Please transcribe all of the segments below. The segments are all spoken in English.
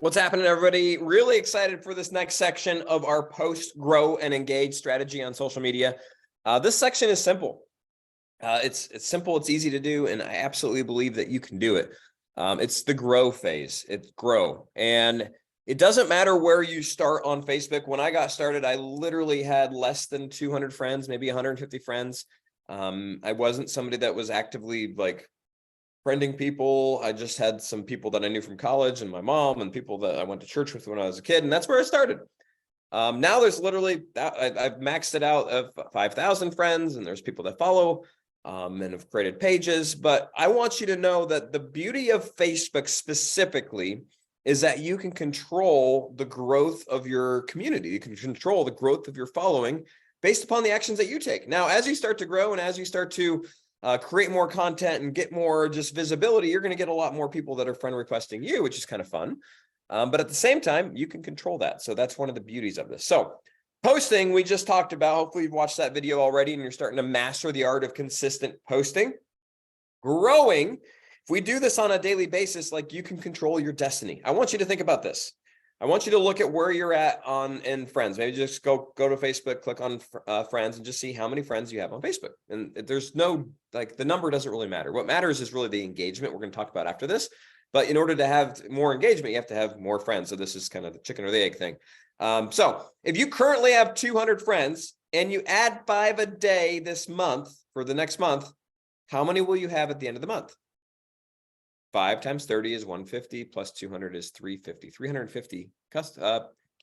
What's happening, everybody? Really excited for this next section of our post, grow, and engage strategy on social media. This section is simple. It's simple, it's easy to do, and I absolutely believe that you can do it. It's the grow phase. It's grow. And it doesn't matter where you start on Facebook. When I got started, I literally had less than 200 friends, maybe 150 friends. I wasn't somebody that was actively like friending people. I just had some people that I knew from college and my mom and people that I went to church with when I was a kid. And that's where I started. Now there's literally, I've maxed it out of 5,000 friends, and there's people that follow and have created pages. But I want you to know that the beauty of Facebook specifically is that you can control the growth of your community. You can control the growth of your following based upon the actions that you take. Now, as you start to grow and as you start to create more content and get more just visibility, you're going to get a lot more people that are friend requesting you, which is kind of fun. But at the same time, you can control that. So that's one of the beauties of this. So posting, we just talked about. Hopefully you've watched that video already and you're starting to master the art of consistent posting. Growing, if we do this on a daily basis, like, you can control your destiny. I want you to think about this. I want you to look at where you're at in friends. Maybe just go to Facebook, click on friends, and just see how many friends you have on Facebook. And there's no, like, the number doesn't really matter. What matters is really the engagement we're going to talk about after this. But in order to have more engagement, you have to have more friends. So this is kind of the chicken or the egg thing. So if you currently have 200 friends and you add 5 a day this month for the next month, how many will you have at the end of the month? 5 times 30 is 150 plus 200 is 350, 350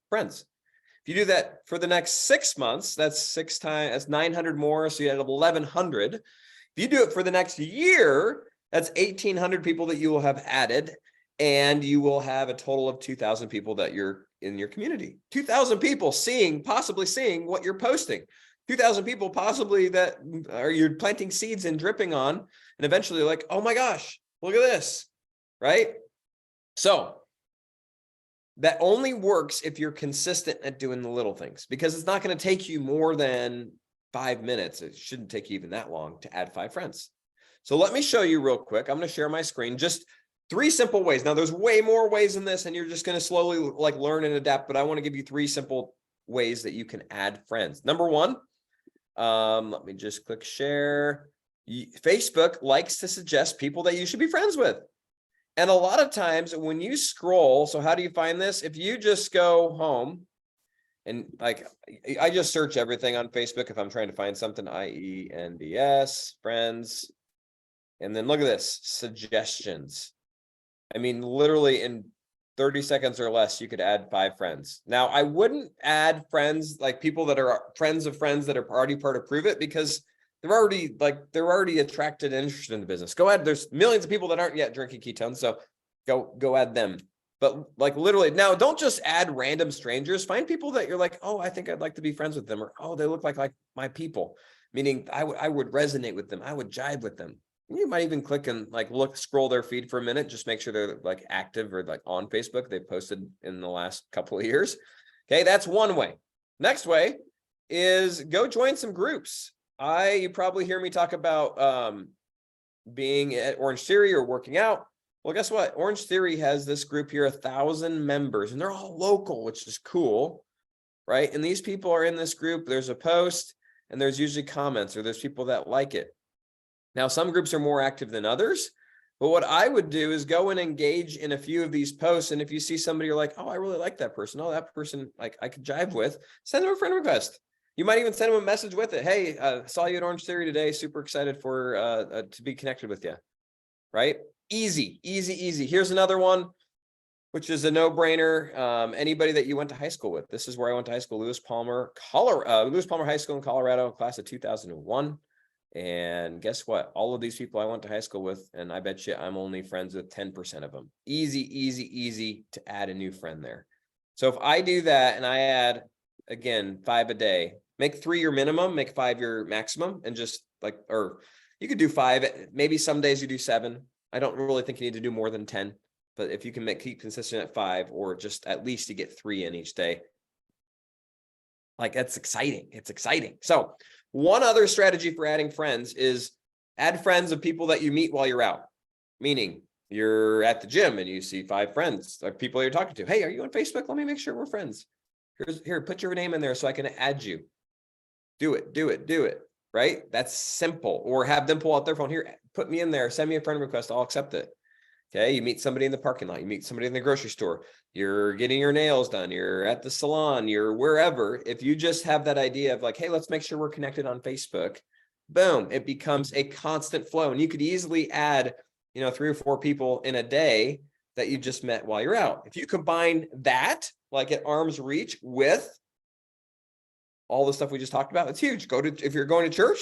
friends. If you do that for the next 6 months, that's 900 more. So you had 1,100. If you do it for the next year, that's 1,800 people that you will have added, and you will have a total of 2,000 people that you're in your community. 2,000 people possibly seeing what you're posting. 2,000 people possibly that are you're planting seeds and dripping on, and eventually like, oh my gosh, look at this, right? So that only works if you're consistent at doing the little things, because it's not going to take you more than 5 minutes. It shouldn't take you even that long to add 5 friends. So let me show you real quick. I'm going to share my screen. Just 3 simple ways. Now there's way more ways in this, and you're just going to slowly like learn and adapt, but I want to give you 3 simple ways that you can add friends. Number 1, let me just click share. Facebook likes to suggest people that you should be friends with. And a lot of times when you scroll, so how do you find this? If you just go home and like, I just search everything on Facebook if I'm trying to find something, IENDS, friends. And then look at this, suggestions. I mean, literally in 30 seconds or less, you could add 5 friends. Now, I wouldn't add friends, like people that are friends of friends that are already part of Prove It, because they're already attracted and interested in the business. Go ahead. There's millions of people that aren't yet drinking ketones, so go add them. But like literally, now don't just add random strangers. Find people that you're like, oh, I think I'd like to be friends with them, or oh, they look like my people. Meaning I would resonate with them. I would jive with them. You might even click and like scroll their feed for a minute, just make sure they're like active or like on Facebook. They've posted in the last couple of years. Okay, that's one way. Next way is go join some groups. You probably hear me talk about being at Orange Theory or working out. Well, guess what? Orange Theory has this group here, 1,000 members, and they're all local, which is cool, right? And these people are in this group. There's a post, and there's usually comments, or there's people that like it. Now, some groups are more active than others, but what I would do is go and engage in a few of these posts. And if you see somebody you're like, oh, I really like that person. Oh, that person like I could jive with, send them a friend request. You might even send them a message with it. Hey, saw you at Orange Theory today. Super excited for to be connected with you, right? Easy, easy, easy. Here's another one, which is a no-brainer. Anybody that you went to high school with. This is where I went to high school, Lewis Palmer High School in Colorado, class of 2001. And guess what? All of these people I went to high school with, and I bet you I'm only friends with 10% of them. Easy, easy, easy to add a new friend there. So if I do that and I add, again, 5 a day, make 3 your minimum, make 5 your maximum, and just like, or you could do 5. Maybe some days you do 7. I don't really think you need to do more than 10, but if you can keep consistent at 5, or just at least you get 3 in each day, like that's exciting. It's exciting. So one other strategy for adding friends is add friends of people that you meet while you're out. Meaning You're at the gym and you see 5 friends, like people you're talking to. Hey, are you on Facebook? Let me make sure we're friends. Here, put your name in there so I can add you. Do it. Right? That's simple. Or have them pull out their phone. Here, put me in there. Send me a friend request. I'll accept it. Okay. You meet somebody in the parking lot. You meet somebody in the grocery store. You're getting your nails done. You're at the salon. You're wherever. If you just have that idea of like, hey, let's make sure we're connected on Facebook. Boom. It becomes a constant flow. And you could easily add, 3 or 4 people in a day that you just met while you're out. If you combine that, like at arm's reach, with all the stuff we just talked about, it's huge. If you're going to church,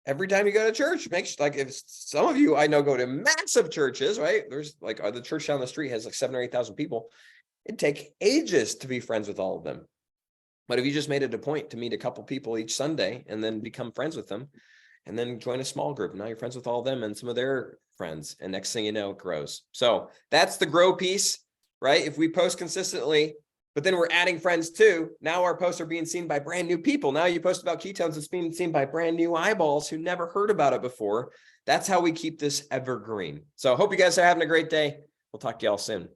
every time you go to church, like if some of you I know go to massive churches, right? There's like the church down the street has like 7,000 or 8,000 people. It'd take ages to be friends with all of them. But if you just made it a point to meet a couple people each Sunday and then become friends with them, and then join a small group, now you're friends with all of them and some of their friends. And next thing you know, it grows. So that's the grow piece, right? If we post consistently, but then we're adding friends too. Now our posts are being seen by brand new people. Now you post about ketones, it's being seen by brand new eyeballs who never heard about it before. That's how we keep this evergreen. So I hope you guys are having a great day. We'll talk to y'all soon.